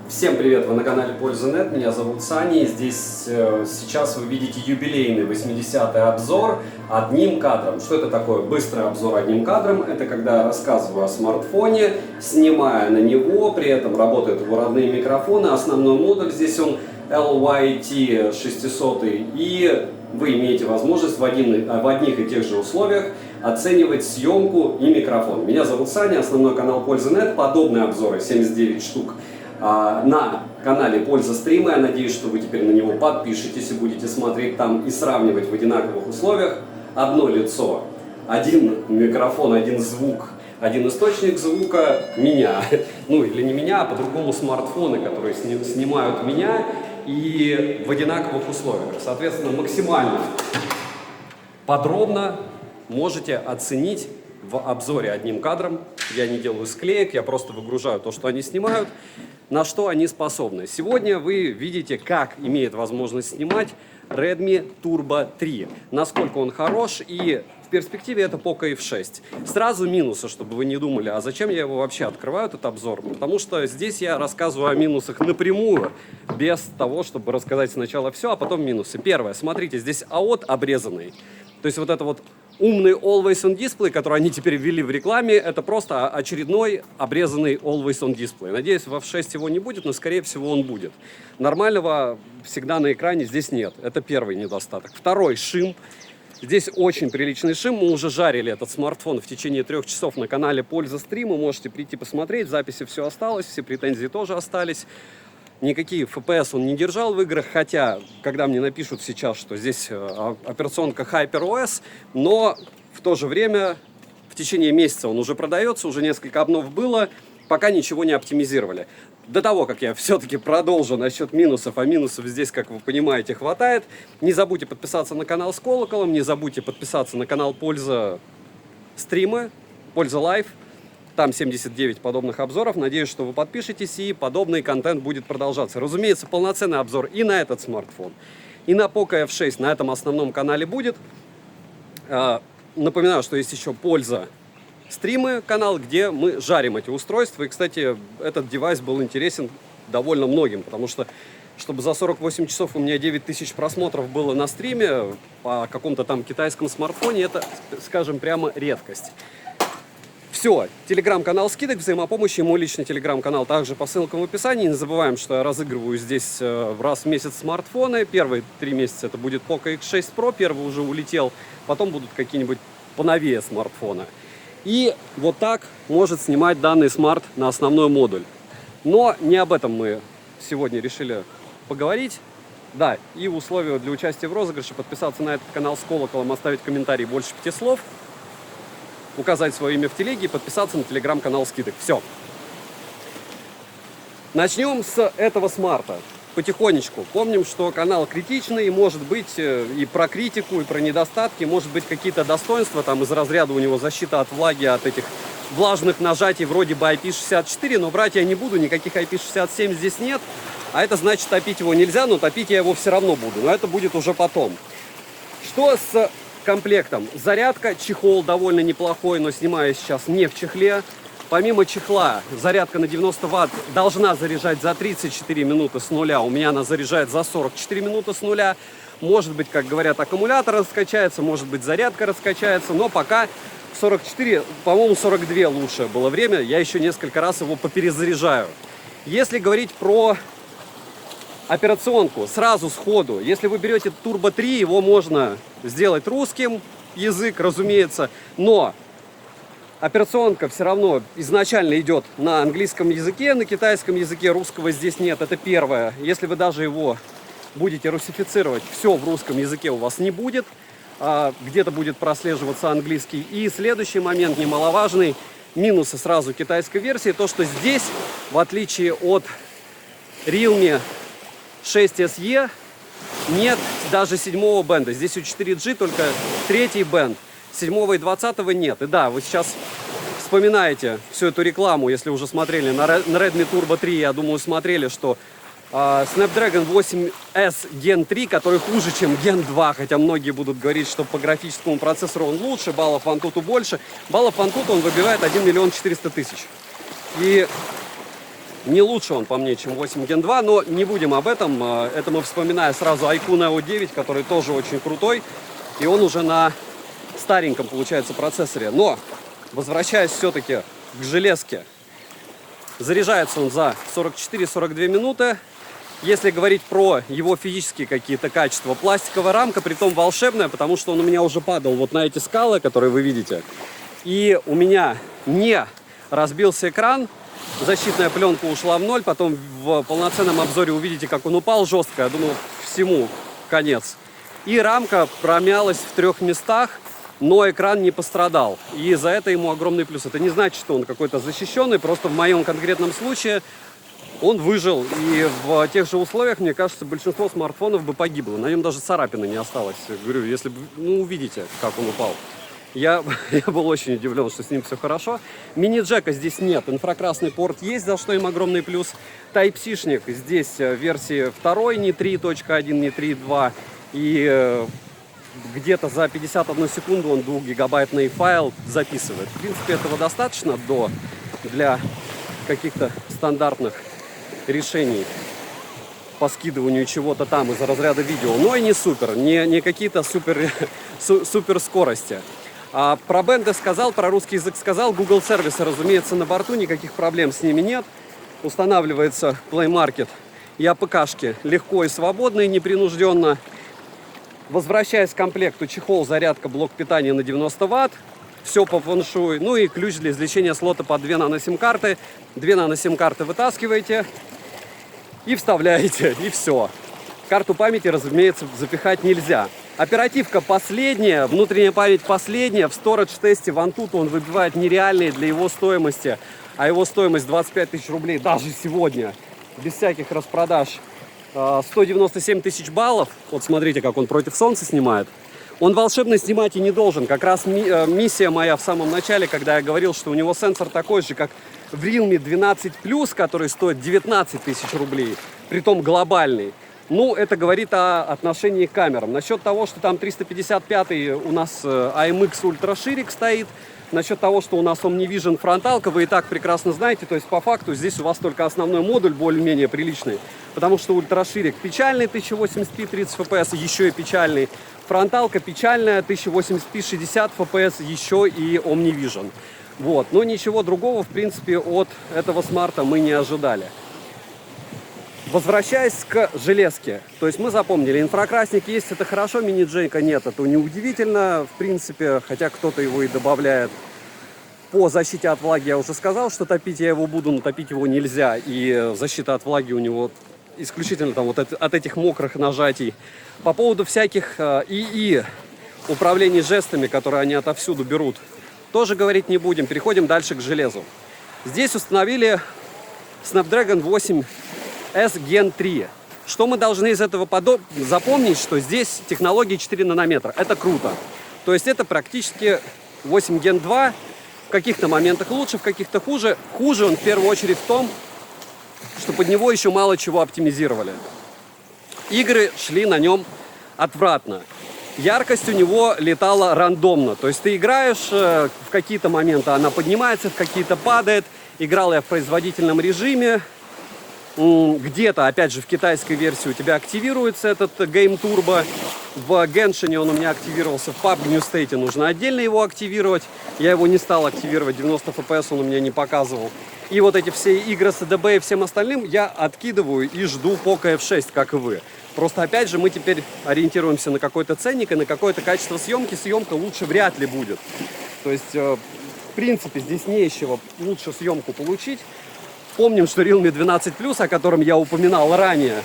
Всем привет! Вы на канале Польза.нет, меня зовут Саня, и здесь сейчас вы видите юбилейный 80-й обзор одним кадром. Что это такое? Быстрый обзор одним кадром. Это когда я рассказываю о смартфоне, снимая на него, при этом работают его родные микрофоны. Основной модуль здесь он LYT600, и вы имеете возможность в одних и тех же условиях оценивать съемку и микрофон. Меня зовут Саня, основной канал Польза.нет, подобные обзоры 79 штук на канале Польза Стримы. Я надеюсь, что вы теперь на него подпишетесь и будете смотреть там и сравнивать в одинаковых условиях. Одно лицо, один микрофон, один звук, один источник звука меня. Ну или не меня, а по-другому смартфоны, которые снимают меня и в одинаковых условиях. Соответственно, максимально подробно можете оценить в обзоре одним кадром. Я не делаю склеек, я просто выгружаю то, что они снимают, на что они способны. Сегодня вы видите, как имеет возможность снимать Redmi Turbo 3. Насколько он хорош, и в перспективе это Poco F6. Сразу минусы, чтобы вы не думали, а зачем я его вообще открываю, этот обзор? Потому что здесь я рассказываю о минусах напрямую, без того, чтобы рассказать сначала все, а потом минусы. Первое, смотрите, здесь AOT обрезанный. То есть вот это вот умный Always On Display, который они теперь ввели в рекламе, это просто очередной обрезанный Always On Display. Надеюсь, в F6 его не будет, но скорее всего он будет. Нормального всегда на экране здесь нет. Это первый недостаток. Второй, шим. Здесь очень приличный шим. Мы уже жарили этот смартфон в течение 3 часов на канале Польза Стримы. Можете прийти посмотреть. В записи все осталось, все претензии тоже остались. Никакие FPS он не держал в играх, хотя, когда мне напишут сейчас, что здесь операционка HyperOS, но в то же время в течение месяца он уже продается, уже несколько обнов было, пока ничего не оптимизировали. До того, как я все-таки продолжу насчет минусов, а минусов здесь, как вы понимаете, хватает, не забудьте подписаться на канал с колоколом, не забудьте подписаться на канал Польза Стримы, Польза Лайв. Там 79 подобных обзоров. Надеюсь, что вы подпишетесь, и подобный контент будет продолжаться. Разумеется, полноценный обзор и на этот смартфон, и на Poco F6 на этом основном канале будет. Напоминаю, что есть еще Польза Стримы канал, где мы жарим эти устройства. И, кстати, этот девайс был интересен довольно многим, потому что, чтобы за 48 часов у меня 9000 просмотров было на стриме по какому-то там китайскому смартфоне, это, скажем, прямо редкость. Все, телеграм-канал скидок взаимопомощи, мой личный телеграм-канал также по ссылкам в описании. Не забываем, что я разыгрываю здесь раз в месяц смартфоны. Первые 3 месяца это будет Poco X6 Pro, первый уже улетел, потом будут какие-нибудь поновее смартфоны. И вот так может снимать данный смарт на основной модуль. Но не об этом мы сегодня решили поговорить. Да, и условия для участия в розыгрыше: подписаться на этот канал с колоколом, оставить комментарий больше 5 слов, указать свое имя в телеге и подписаться на телеграм-канал скидок. Все. Начнем с этого смарта. Потихонечку. Помним, что канал критичный, может быть и про критику, и про недостатки, может быть какие-то достоинства, там из разряда у него защита от влаги, от этих влажных нажатий вроде бы IP64, но брать я не буду, никаких IP67 здесь нет, а это значит, топить его нельзя, но топить я его все равно буду, но это будет уже потом. Что с комплектом? Зарядка, чехол довольно неплохой, но снимаю сейчас не в чехле. Помимо чехла, зарядка на 90 Вт должна заряжать за 34 минуты с нуля. У меня она заряжает за 44 минуты с нуля. Может быть, как говорят, аккумулятор раскачается, может быть, зарядка раскачается, но пока 44, по-моему, 42 лучшее было время. Я еще несколько раз его поперезаряжаю. Если говорить про операционку, сразу сходу, если вы берете Turbo 3, его можно сделать русским язык, разумеется, но операционка все равно изначально идет на английском языке, на китайском языке, русского здесь нет, это первое. Если вы даже его будете русифицировать, все в русском языке у вас не будет, где-то будет прослеживаться английский. И следующий момент, немаловажный, минусы сразу китайской версии, то, что здесь, в отличие от Realme 6 SE, нет даже 7-го бенда. Здесь у 4G только 3-й бенд. 7-го и 20-го нет. И да, вы сейчас вспоминаете всю эту рекламу, если уже смотрели на Redmi Turbo 3, я думаю, смотрели, что Snapdragon 8S Gen 3, который хуже, чем Gen 2, хотя многие будут говорить, что по графическому процессору он лучше, баллов Antutu больше. Баллов Antutu он выбивает 1 400 000. И Не лучше он по мне, чем 8 Gen 2, но не будем об этом. Это мы вспоминаем сразу iQOO Neo 9, который тоже очень крутой. И он уже на стареньком, получается, процессоре. Но, возвращаясь все-таки к железке, заряжается он за 44-42 минуты. Если говорить про его физические какие-то качества, пластиковая рамка, притом волшебная, потому что он у меня уже падал вот на эти скалы, которые вы видите. И у меня не разбился экран, защитная пленка ушла в ноль, потом в полноценном обзоре увидите, как он упал жестко, я думаю, всему конец. И рамка промялась в 3 местах, но экран не пострадал. И за это ему огромный плюс. Это не значит, что он какой-то защищенный, просто в моем конкретном случае он выжил. И в тех же условиях, мне кажется, большинство смартфонов бы погибло. На нем даже царапины не осталось. Говорю, если бы, ну, увидите, как он упал. Я был очень удивлен, что с ним все хорошо. Мини-джека здесь нет. Инфракрасный порт есть, за что им огромный плюс. Type-C-шник здесь версии 2, не 3.1, не 3.2. И где-то за 51 секунду он 2-гигабайтный файл записывает. В принципе, этого достаточно для каких-то стандартных решений по скидыванию чего-то там из разряда видео. Но и не супер, не какие-то супер скорости. А про бенды сказал, про русский язык сказал. Google сервисы, разумеется, на борту, никаких проблем с ними нет. Устанавливается Play Market и АПКшки легко и свободно, и непринужденно. Возвращаясь к комплекту, чехол, зарядка, блок питания на 90 Вт. Все по фэншуй. Ну и ключ для извлечения слота под 2 нано-сим-карты. 2 нано-сим-карты вытаскиваете и вставляете, и все. Карту памяти, разумеется, запихать нельзя. Оперативка последняя, внутренняя память последняя. В storage-тесте в Antutu он выбивает нереальные для его стоимости. А его стоимость 25 тысяч рублей даже сегодня, без всяких распродаж, 197 тысяч баллов. Вот смотрите, как он против солнца снимает. Он волшебно снимать и не должен. Как раз миссия моя в самом начале, когда я говорил, что у него сенсор такой же, как в Realme 12 Plus, который стоит 19 тысяч рублей, притом глобальный. Ну, это говорит о отношении к камерам. Насчет того, что там 355 у нас IMX Ultra ширик стоит, насчет того, что у нас OmniVision фронталка, вы и так прекрасно знаете. То есть, по факту, здесь у вас только основной модуль более-менее приличный. Потому что ультраширик печальный, 1080p 30 fps, еще и печальный. Фронталка печальная, 1080p 60 fps, еще и OmniVision. Вот. Но ничего другого, в принципе, от этого смарта мы не ожидали. Возвращаясь к железке, то есть мы запомнили, инфракрасник есть, это хорошо, мини-джейка нет, это неудивительно, в принципе, хотя кто-то его и добавляет. По защите от влаги я уже сказал, что топить я его буду, но топить его нельзя, и защита от влаги у него исключительно там вот от этих мокрых нажатий. По поводу всяких ИИ, управлений жестами, которые они отовсюду берут, тоже говорить не будем, переходим дальше к железу. Здесь установили Snapdragon 8 S Gen 3. Что мы должны из этого запомнить, что здесь технологии 4 нанометра. Это круто. То есть это практически 8 Gen 2. В каких-то моментах лучше, в каких-то хуже. Хуже он в первую очередь в том, что под него еще мало чего оптимизировали. Игры шли на нем отвратно. Яркость у него летала рандомно. То есть ты играешь, в какие-то моменты она поднимается, в какие-то падает. Играл я в производительном режиме. Где-то, опять же, в китайской версии у тебя активируется этот Game Turbo. В Genshin он у меня активировался, в PUBG New State нужно отдельно его активировать. Я его не стал активировать, 90 FPS он у меня не показывал. И вот эти все игры с ADB и всем остальным я откидываю и жду Poco F6, как и вы. Просто, опять же, мы теперь ориентируемся на какой-то ценник и на какое-то качество съемки. Съемка лучше вряд ли будет. То есть, в принципе, здесь не из чего лучше съемку получить. Помним, что Realme 12 Plus, о котором я упоминал ранее,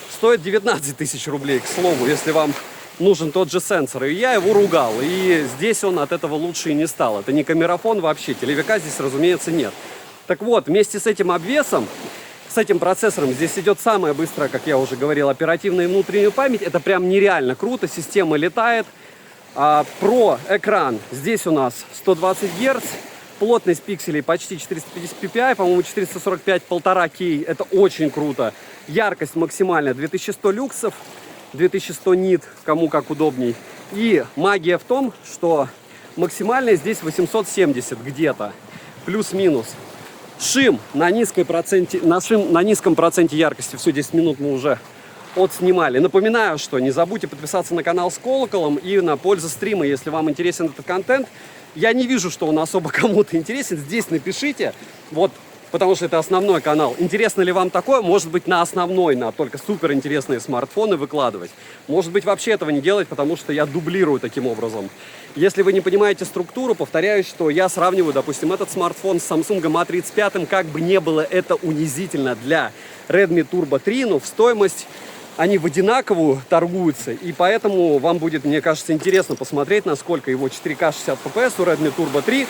стоит 19 тысяч рублей, к слову, если вам нужен тот же сенсор. И я его ругал, и здесь он от этого лучше и не стал. Это не камерафон вообще, телевика здесь, разумеется, нет. Так вот, вместе с этим обвесом, с этим процессором, здесь идет самая быстрая, как я уже говорил, оперативная и внутренняя память. Это прям нереально круто, система летает. Про экран, здесь у нас 120 Гц. Плотность пикселей почти 450 ppi, по-моему, 445, 1,5К. Это очень круто. Яркость максимальная 2100 люксов, 2100 нит, кому как удобней. И магия в том, что максимальная здесь 870 где-то, плюс-минус. Шим на низком проценте яркости. Все, 10 минут мы уже отснимали. Напоминаю, что не забудьте подписаться на канал с колоколом и на пользу стрима, если вам интересен этот контент. Я не вижу, что он особо кому-то интересен. Здесь напишите, вот, потому что это основной канал. Интересно ли вам такое? Может быть, на основной, на только супер интересные смартфоны выкладывать. Может быть, вообще этого не делать, потому что я дублирую таким образом. Если вы не понимаете структуру, повторяюсь, что я сравниваю, допустим, этот смартфон с Samsung A35, как бы не было это унизительно для Redmi Turbo 3, но в стоимость они в одинаковую торгуются, и поэтому вам будет, мне кажется, интересно посмотреть, насколько его 4К 60 FPS у Redmi Turbo 3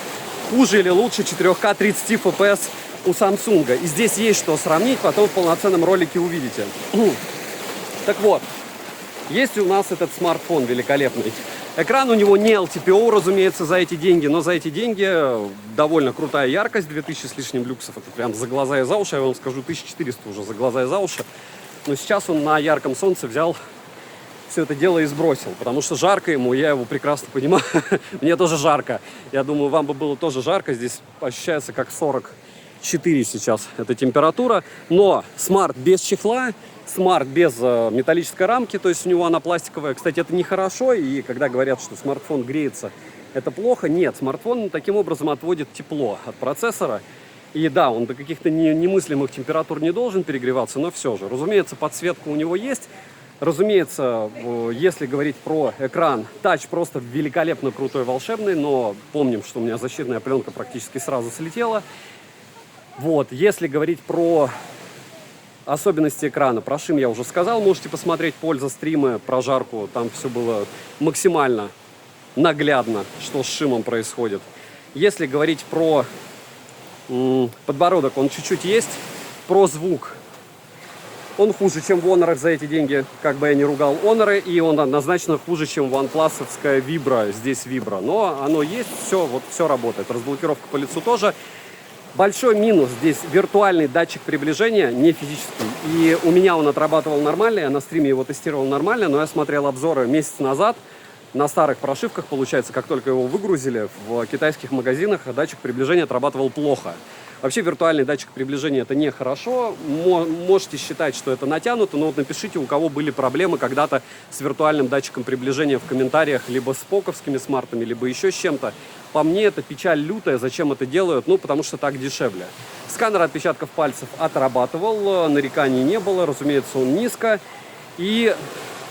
хуже или лучше 4К 30 FPS у Samsung. И здесь есть что сравнить, потом в полноценном ролике увидите. Так вот, есть у нас этот смартфон великолепный. Экран у него не LTPO, разумеется, за эти деньги, но за эти деньги довольно крутая яркость, 2000 с лишним люксов, это прям за глаза и за уши, я вам скажу, 1400 уже за глаза и за уши. Но сейчас он на ярком солнце взял все это дело и сбросил, потому что жарко ему, я его прекрасно понимаю. Мне тоже жарко. Я думаю, вам бы было тоже жарко. Здесь ощущается как 44 сейчас эта температура. Но смарт без чехла, смарт без металлической рамки, то есть у него она пластиковая. Кстати, это нехорошо, и когда говорят, что смартфон греется, это плохо. Нет, смартфон таким образом отводит тепло от процессора. И да, он до каких-то немыслимых температур не должен перегреваться, но все же. Разумеется, подсветка у него есть. Разумеется, если говорить про экран, тач просто великолепно крутой, волшебный, но помним, что у меня защитная пленка практически сразу слетела. Вот, если говорить про особенности экрана, про шим я уже сказал, можете посмотреть польза стримы, прожарку, там все было максимально наглядно, что с шимом происходит. Если говорить про подбородок, он чуть-чуть есть. Про звук. Он хуже, чем в Honor за эти деньги, как бы я ни ругал Honor, и он однозначно хуже, чем OnePlus-овская Vibra, здесь Vibra. Но оно есть, все, вот все работает. Разблокировка по лицу тоже. Большой минус здесь виртуальный датчик приближения, не физический. И у меня он отрабатывал нормально, я на стриме его тестировал нормально, но я смотрел обзоры месяц назад. На старых прошивках, получается, как только его выгрузили в китайских магазинах, датчик приближения отрабатывал плохо. Вообще виртуальный датчик приближения это нехорошо. Можете считать, что это натянуто, но вот напишите, у кого были проблемы когда-то с виртуальным датчиком приближения в комментариях, либо с поковскими смартами, либо еще с чем-то. По мне это печаль лютая, зачем это делают? Ну, потому что так дешевле. Сканер отпечатков пальцев отрабатывал, нареканий не было, разумеется, он низко. И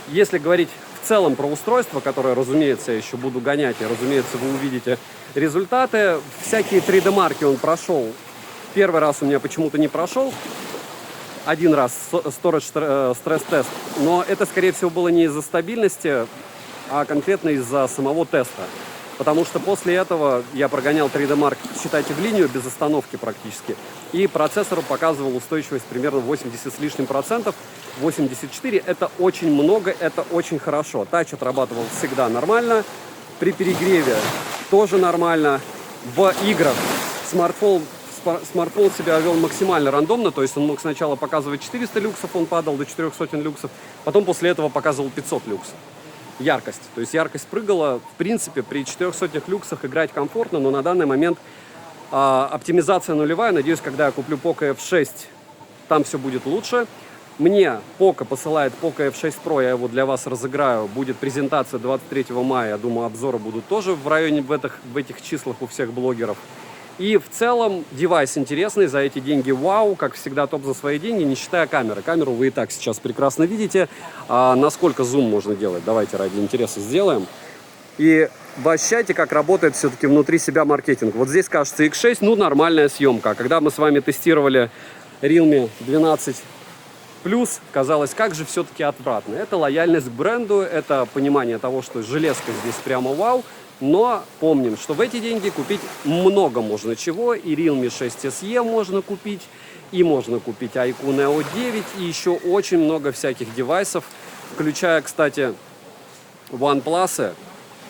если говорить в целом про устройство, которое, разумеется, я еще буду гонять, и, разумеется, вы увидите результаты. Всякие 3D-марки он прошел. Первый раз у меня почему-то не прошел. Один раз Storage стресс-тест. Но это, скорее всего, было не из-за стабильности, а конкретно из-за самого теста. Потому что после этого я прогонял 3D-марк, считайте, в линию, без остановки практически. И процессору показывал устойчивость примерно 80 с лишним процентов. 84 это очень много, это очень хорошо. Тач отрабатывал всегда нормально. При перегреве тоже нормально. В играх смартфон себя вел максимально рандомно. То есть он мог сначала показывать 400 люксов, он падал до 400 люксов. Потом после этого показывал 500 люксов. Яркость. То есть яркость прыгала. В принципе, при 400 люксах играть комфортно, но на данный момент оптимизация нулевая. Надеюсь, когда я куплю Poco F6, там все будет лучше. Мне Poco посылает Poco F6 Pro, я его для вас разыграю. Будет презентация 23 мая. Я думаю, обзоры будут тоже в районе в этих числах у всех блогеров. И в целом девайс интересный, за эти деньги вау, как всегда топ за свои деньги, не считая камеры. Камеру вы и так сейчас прекрасно видите. Насколько зум можно делать? Давайте ради интереса сделаем. И вы ощущаете, как работает все-таки внутри себя маркетинг. Вот здесь, кажется, X6, ну, нормальная съемка. Когда мы с вами тестировали Realme 12 Plus, казалось, как же все-таки отвратно. Это лояльность к бренду, это понимание того, что железка здесь прямо вау. Но помним, что в эти деньги купить много можно чего. И Realme 6 SE можно купить, и можно купить iQOO Neo 9, и еще очень много всяких девайсов, включая, кстати, OnePlus.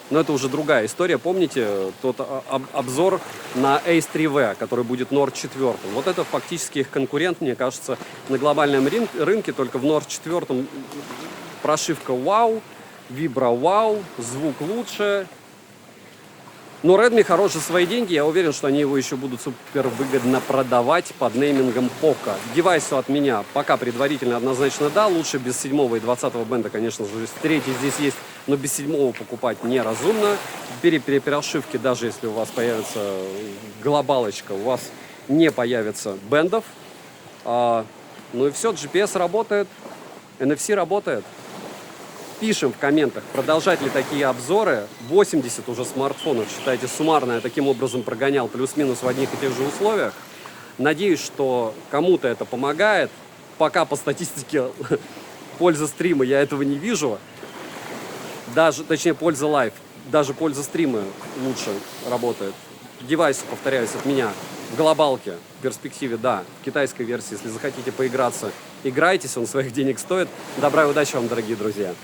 Но это уже другая история. Помните тот обзор на Ace 3V, который будет Nord 4? Вот это фактически их конкурент, мне кажется, на глобальном рынке. Только в Nord 4 прошивка вау, вибра вау, звук лучше. Но Redmi хорош за свои деньги, я уверен, что они его еще будут супер выгодно продавать под неймингом Poco. Девайсу от меня пока предварительно однозначно да, лучше без 7 и 20 бенда, конечно же, 3 здесь есть, но без 7 покупать неразумно. При перепрошивке, даже если у вас появится глобалочка, у вас не появится бендов. Ну и все, GPS работает, NFC работает. Пишем в комментах, продолжать ли такие обзоры. 80 уже смартфонов, считайте, суммарно я таким образом прогонял плюс-минус в одних и тех же условиях. Надеюсь, что кому-то это помогает. Пока по статистике польза стрима я этого не вижу. Даже, точнее, польза лайв. Даже польза стрима лучше работает. Девайсы, повторяюсь, от меня в глобалке, в перспективе, да, в китайской версии, если захотите поиграться, играйтесь, он своих денег стоит. Добра и удачи вам, дорогие друзья.